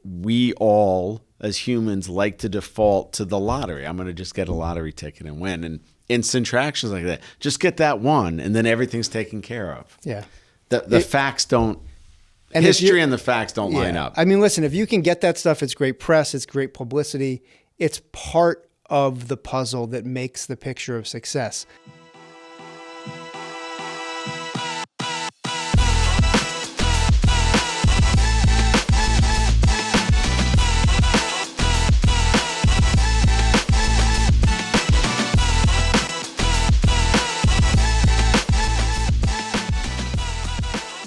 we all as humans like to default to the lottery. I'm going to just get a lottery ticket and win. And instant tractions like that, just get that one and then everything's taken care of. Yeah. The facts don't, and history and the facts don't line up. I mean, listen, if you can get that stuff, it's great press, it's great publicity. It's part of the puzzle that makes the picture of success.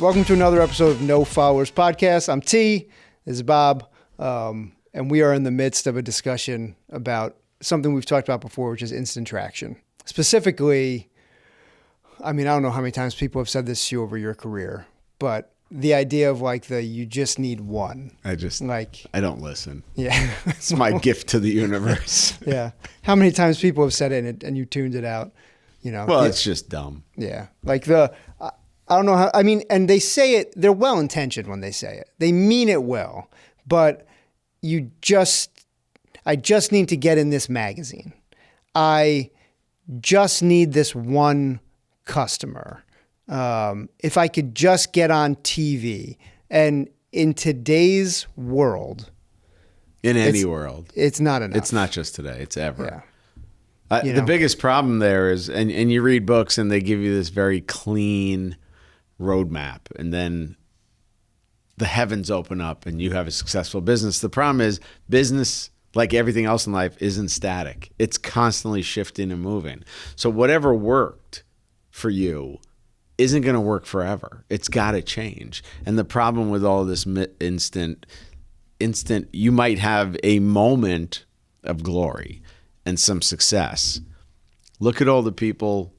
Welcome to another episode of No Followers Podcast. I'm T. This is Bob. And we are in the midst of a discussion about something we've talked about before, which is instant traction. Specifically, I mean, I don't know how many times people have said this to you over your career, but the idea of like you just need one. I don't listen. Yeah. It's my gift to the universe. Yeah. How many times people have said it and you tuned it out, you know? Well, it's just dumb. Yeah. I don't know how, I mean, and they say it, they're well-intentioned when they say it. They mean it well, but I just need to get in this magazine. I just need this one customer. If I could just get on TV. And in today's world. In any world. It's not enough. It's not just today, it's ever. Yeah. The biggest problem there is, and you read books and they give you this very clean roadmap, and then the heavens open up and you have a successful business. The problem is business, like everything else in life, isn't static. It's constantly shifting and moving. So whatever worked for you isn't going to work forever. It's got to change. And the problem with all this instant, you might have a moment of glory and some success. Look at all the people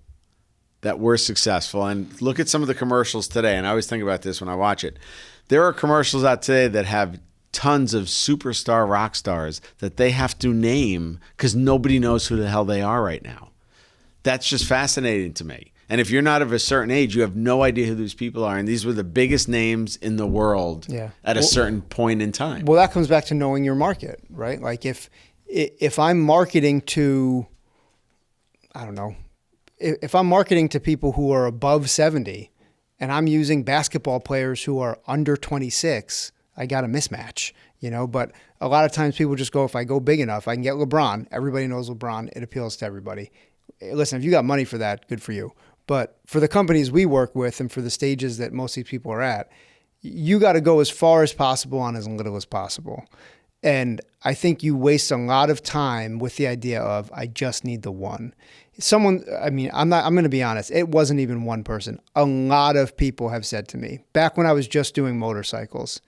that were successful, and look at some of the commercials today. And I always think about this when I watch it. There are commercials out today that have tons of superstar rock stars that they have to name because nobody knows who the hell they are right now. That's just fascinating to me. And if you're not of a certain age, you have no idea who these people are. And these were the biggest names in the world at a certain point in time. Well, that comes back to knowing your market, right? Like if I'm marketing to, I don't know, if I'm marketing to people who are above 70 and I'm using basketball players who are under 26, I got a mismatch, but a lot of times people just go, if I go big enough, I can get LeBron. Everybody knows LeBron. It appeals to everybody. Listen, if you got money for that, good for you. But for the companies we work with and for the stages that most of these people are at, you got to go as far as possible on as little as possible. And I think you waste a lot of time with the idea of, I just need the one. I'm going to be honest. It wasn't even one person. A lot of people have said to me, back when I was just doing motorcycles,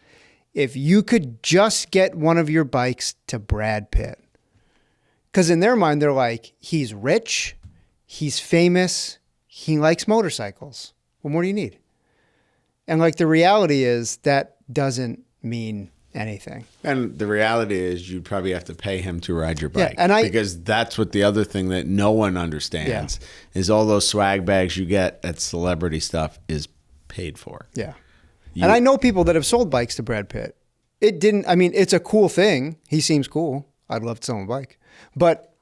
if you could just get one of your bikes to Brad Pitt. Because in their mind, they're like, he's rich, he's famous, he likes motorcycles. What more do you need? And like the reality is that doesn't mean anything. And the reality is you'd probably have to pay him to ride your bike. Because that's what the other thing that no one understands is all those swag bags you get at celebrity stuff is paid for. Yeah. And I know people that have sold bikes to Brad Pitt. It's a cool thing. He seems cool. I'd love to sell him a bike. But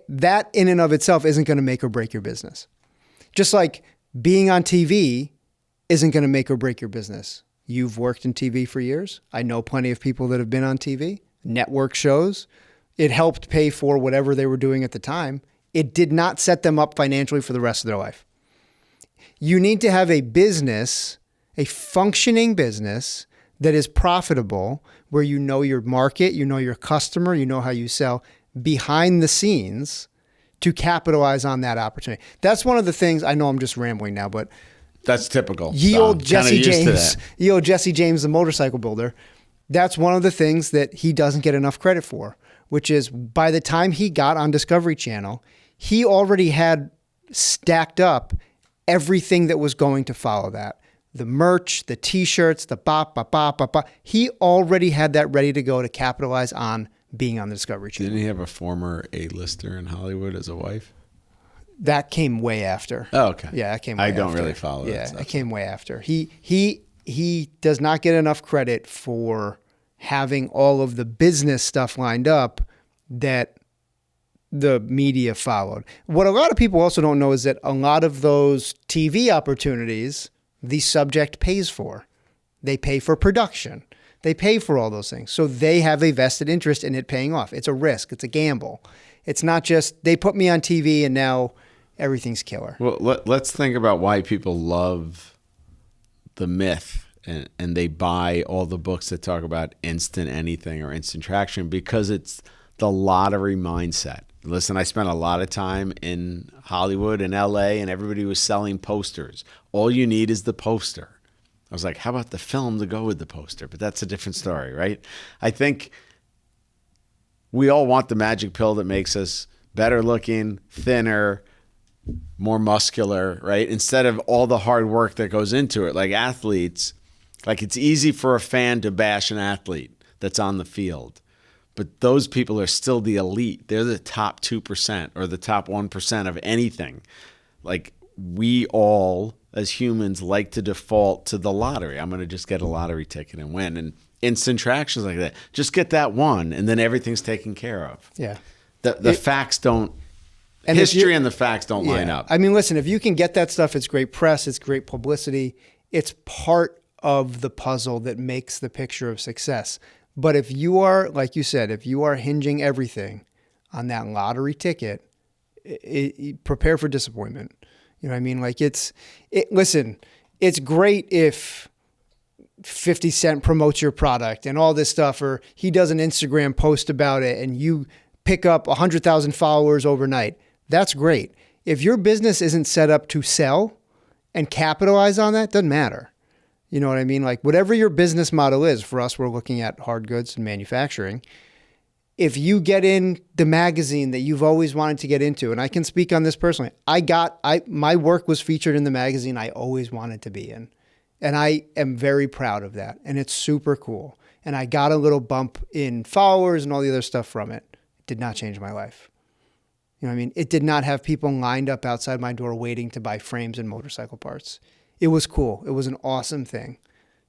that in and of itself isn't going to make or break your business. Just like being on TV isn't going to make or break your business. You've worked in TV for years. I know plenty of people that have been on TV, network shows. It helped pay for whatever they were doing at the time. It did not set them up financially for the rest of their life. You need to have a business, a functioning business that is profitable, where you know your market, you know your customer, you know how you sell behind the scenes to capitalize on that opportunity. That's one of the things, I know I'm just rambling now, but that's typical. Ye old Jesse James, the motorcycle builder. That's one of the things that he doesn't get enough credit for, which is by the time he got on Discovery Channel, he already had stacked up everything that was going to follow that. The merch, the t-shirts, the bop. He already had that ready to go to capitalize on being on the Discovery Channel. Didn't he have a former A-lister in Hollywood as a wife? That came way after. Oh, okay. Yeah, that came way after. I don't really follow that stuff. Yeah, it came way after. He does not get enough credit for having all of the business stuff lined up that the media followed. What a lot of people also don't know is that a lot of those TV opportunities, the subject pays for. They pay for production. They pay for all those things. So they have a vested interest in it paying off. It's a risk. It's a gamble. It's not just they put me on TV and now everything's killer. Well, let's think about why people love the myth and they buy all the books that talk about instant anything or instant traction, because it's the lottery mindset. Listen, I spent a lot of time in Hollywood and LA, and everybody was selling posters. All you need is the poster. I was like, how about the film to go with the poster? But that's a different story, right? I think we all want the magic pill that makes us better looking, thinner, more muscular, right? Instead of all the hard work that goes into it. Like athletes, like it's easy for a fan to bash an athlete that's on the field. But those people are still the elite. They're the top 2% or the top 1% of anything. Like we all, as humans, like to default to the lottery. I'm going to just get a lottery ticket and win. And instant tractions like that. Just get that one, and then everything's taken care of. Yeah. The facts don't, and history and the facts don't line up. I mean, listen, if you can get that stuff, it's great press, it's great publicity. It's part of the puzzle that makes the picture of success. But if you are, like you said, if you are hinging everything on that lottery ticket, prepare for disappointment. You know what I mean? Like listen, it's great if 50 Cent promotes your product and all this stuff, or he does an Instagram post about it and you pick up 100,000 followers overnight. That's great. If your business isn't set up to sell and capitalize on that, doesn't matter. You know what I mean? Like whatever your business model is, for us, we're looking at hard goods and manufacturing. If you get in the magazine that you've always wanted to get into, and I can speak on this personally, my work was featured in the magazine I always wanted to be in. And I am very proud of that. And it's super cool. And I got a little bump in followers and all the other stuff from it. It did not change my life. You know what I mean? It did not have people lined up outside my door waiting to buy frames and motorcycle parts. It was cool. It was an awesome thing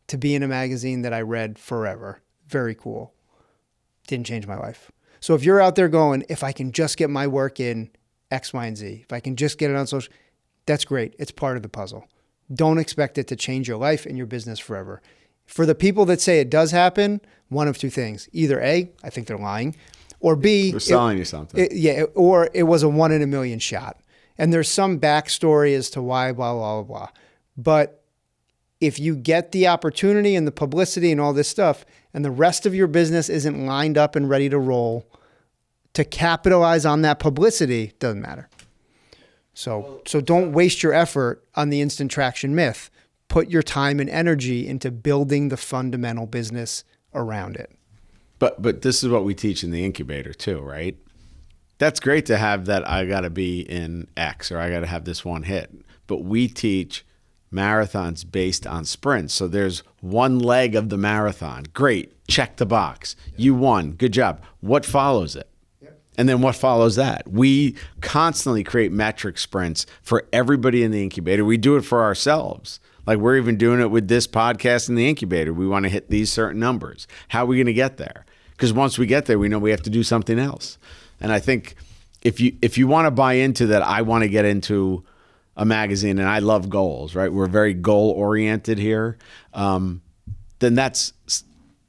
to be in a magazine that I read forever. Very cool. Didn't change my life. So if you're out there going, if I can just get my work in X, Y, and Z, if I can just get it on social, that's great. It's part of the puzzle. Don't expect it to change your life and your business forever. For the people that say it does happen, one of two things. Either A, I think they're lying, or B, they're selling you something. Or it was a 1 in a million shot. And there's some backstory as to why, blah, blah, blah, blah. But if you get the opportunity and the publicity and all this stuff, and the rest of your business isn't lined up and ready to roll to capitalize on that publicity, doesn't matter. So don't waste your effort on the instant traction myth. Put your time and energy into building the fundamental business around it. But this is what we teach in the incubator too, right? That's great to have that I got to be in X or I got to have this one hit. But we teach marathons based on sprints. So there's one leg of the marathon. Great. Check the box. You won. Good job. What follows it? And then what follows that? We constantly create metric sprints for everybody in the incubator. We do it for ourselves. Like we're even doing it with this podcast in the incubator. We want to hit these certain numbers. How are we going to get there? Because once we get there, we know we have to do something else. And I think if you want to buy into that, I want to get into a magazine and I love goals, right? We're very goal oriented here. Then that's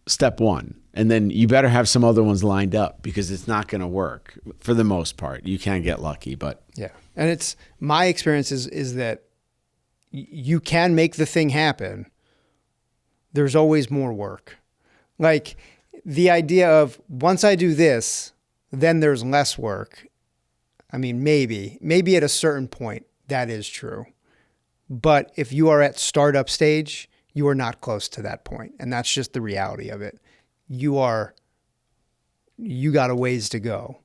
step one. And then you better have some other ones lined up because it's not going to work for the most part. You can get lucky, but yeah. And it's my experience is that you can make the thing happen. There's always more work. Like the idea of once I do this, then there's less work. I mean, maybe at a certain point that is true. But if you are at startup stage, you are not close to that point. And that's just the reality of it. You got a ways to go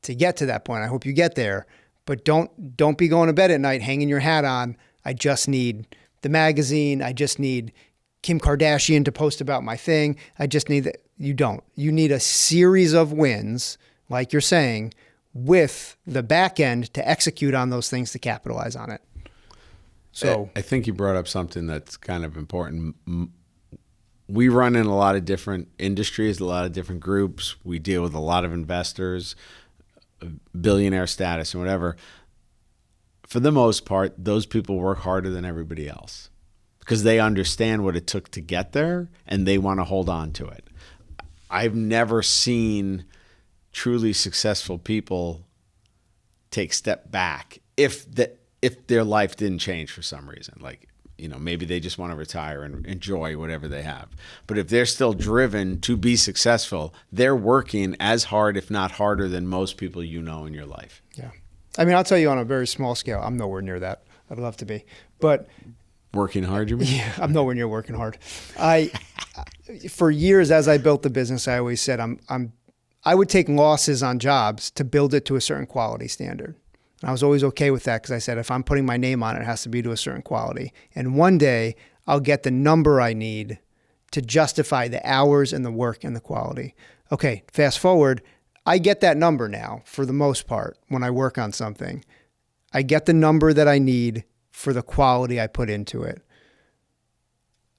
to get to that point. I hope you get there, but don't be going to bed at night hanging your hat on, I just need the magazine. I just need Kim Kardashian to post about my thing. I just need that. You don't. You need a series of wins, like you're saying, with the back end to execute on those things to capitalize on it. So I think you brought up something that's kind of important. we run in a lot of different industries, a lot of different groups. We deal with a lot of investors, billionaire status and whatever. For the most part, those people work harder than everybody else because they understand what it took to get there and they want to hold on to it. I've never seen truly successful people take step back if their life didn't change for some reason. Like, maybe they just want to retire and enjoy whatever they have. But if they're still driven to be successful, they're working as hard, if not harder, than most people in your life. Yeah. I mean, I'll tell you on a very small scale, I'm nowhere near that. I'd love to be. But working hard, you mean? Yeah, I'm nowhere near working hard. For years, as I built the business, I always said I would take losses on jobs to build it to a certain quality standard. And I was always okay with that because I said, if I'm putting my name on it, it has to be to a certain quality. And one day I'll get the number I need to justify the hours and the work and the quality. Okay, fast forward, I get that number now for the most part when I work on something. I get the number that I need for the quality I put into it.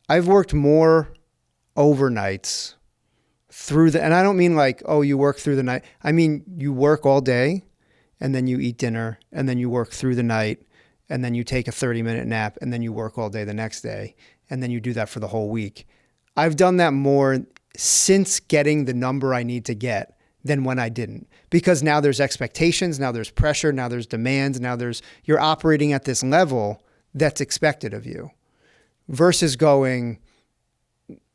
I've worked more overnights and I don't mean like, oh, you work through the night. I mean, you work all day and then you eat dinner and then you work through the night and then you take a 30-minute nap and then you work all day the next day and then you do that for the whole week. I've done that more since getting the number I need to get than when I didn't, because now there's expectations, now there's pressure, now there's demands, you're operating at this level that's expected of you versus going,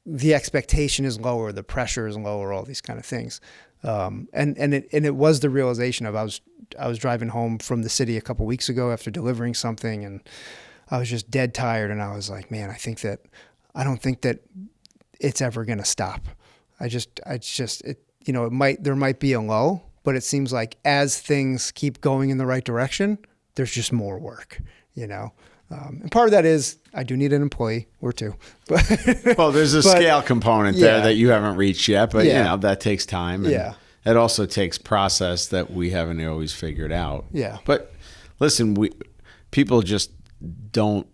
the expectation is lower, the pressure is lower, all these kind of things. And it was the realization of I was driving home from the city a couple weeks ago after delivering something, and I was just dead tired. And I was like, man, I don't think that it's ever going to stop. There might be a lull, but it seems like as things keep going in the right direction, there's just more work, and part of that is I do need an employee or two. Well, there's a scale component there that you haven't reached yet, but that takes time. And it also takes process that we haven't always figured out. Yeah. But listen, people just don't.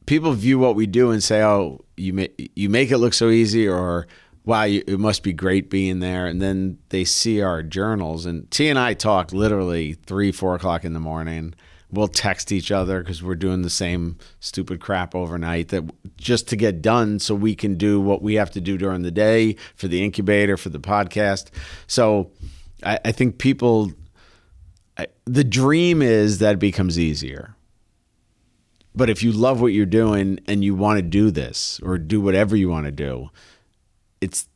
People view what we do and say, "Oh, you make it look so easy," or "Wow, it must be great being there." And then they see our journals, and T and I talk literally 3-4 o'clock in the morning. We'll text each other because we're doing the same stupid crap overnight that just to get done so we can do what we have to do during the day for the incubator, for the podcast. So I think the dream is that it becomes easier. But if you love what you're doing and you want to do this or do whatever you want to do, it's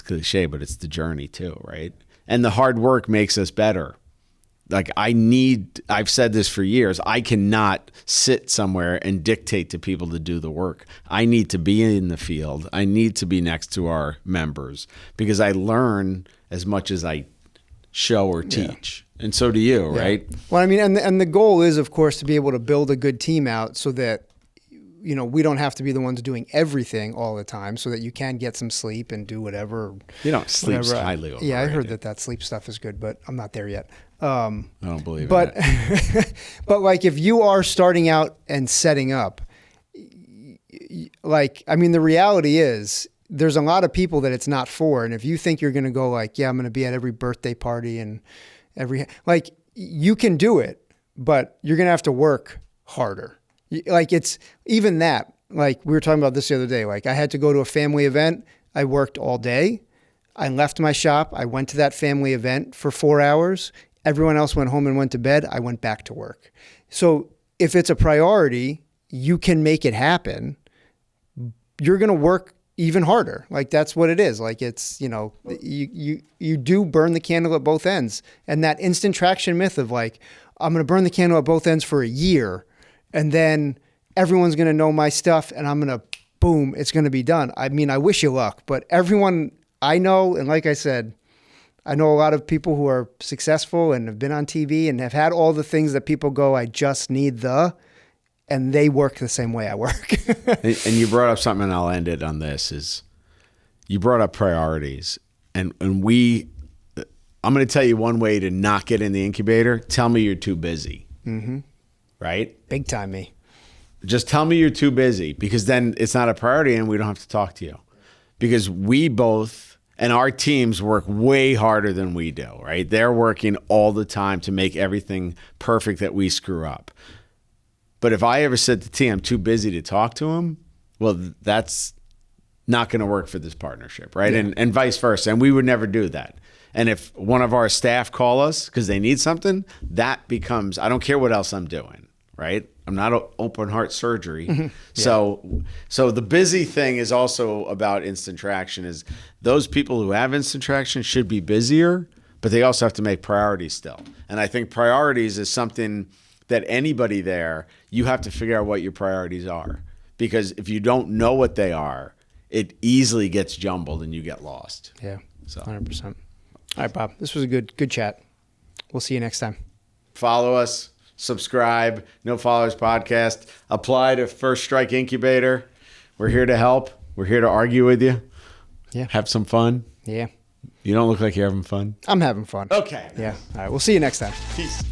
cliche, but it's the journey too, right? And the hard work makes us better. Like I've said this for years, I cannot sit somewhere and dictate to people to do the work. I need to be in the field. I need to be next to our members because I learn as much as I show or teach. And so do you, right? Well, I mean, and the goal is, of course, to be able to build a good team out so that, we don't have to be the ones doing everything all the time so that you can get some sleep and do whatever. Sleep's highly overrated. Yeah, I heard that sleep stuff is good, but I'm not there yet. I don't believe but, it. But like if you are starting out and setting up, the reality is there's a lot of people that it's not for. And if you think you're going to go I'm going to be at every birthday party and you can do it, but you're going to have to work harder. It's even that, we were talking about this the other day, I had to go to a family event. I worked all day. I left my shop. I went to that family event for 4 hours. Everyone else went home and went to bed. I went back to work. So if it's a priority, you can make it happen. You're going to work even harder. That's what it is. You do burn the candle at both ends. And that instant traction myth of I'm going to burn the candle at both ends for a year and then everyone's going to know my stuff and I'm going to, boom, it's going to be done. I mean, I wish you luck, but everyone I know, and like I said, I know a lot of people who are successful and have been on TV and have had all the things that people go, I just need and they work the same way I work. And you brought up something, and I'll end it on this, is you brought up priorities. And I'm going to tell you one way to not get in the incubator. Tell me you're too busy. Mm-hmm. Right? Big time me. Just tell me you're too busy, because then it's not a priority and we don't have to talk to you. Because we both and our teams work way harder than we do, right? They're working all the time to make everything perfect that we screw up. But if I ever said to T, I'm too busy to talk to him, well, that's not going to work for this partnership, right? Yeah. And vice versa. And we would never do that. And if one of our staff call us because they need something, that becomes, I don't care what else I'm doing, right? I'm not open heart surgery. Mm-hmm. Yeah. So the busy thing is also about instant traction. Is those people who have instant traction should be busier, but they also have to make priorities still. And I think priorities is something that anybody there, you have to figure out what your priorities are. Because if you don't know what they are, it easily gets jumbled and you get lost. Yeah, So 100%. All right, Bob. This was a good chat. We'll see you next time. follow us, subscribe, No Followers Podcast, apply to First Strike Incubator. We're here to help. We're here to argue with you. Yeah. Have some fun. Yeah. You don't look like you're having fun. I'm having fun. Okay. Yeah. All right. We'll see you next time. Peace.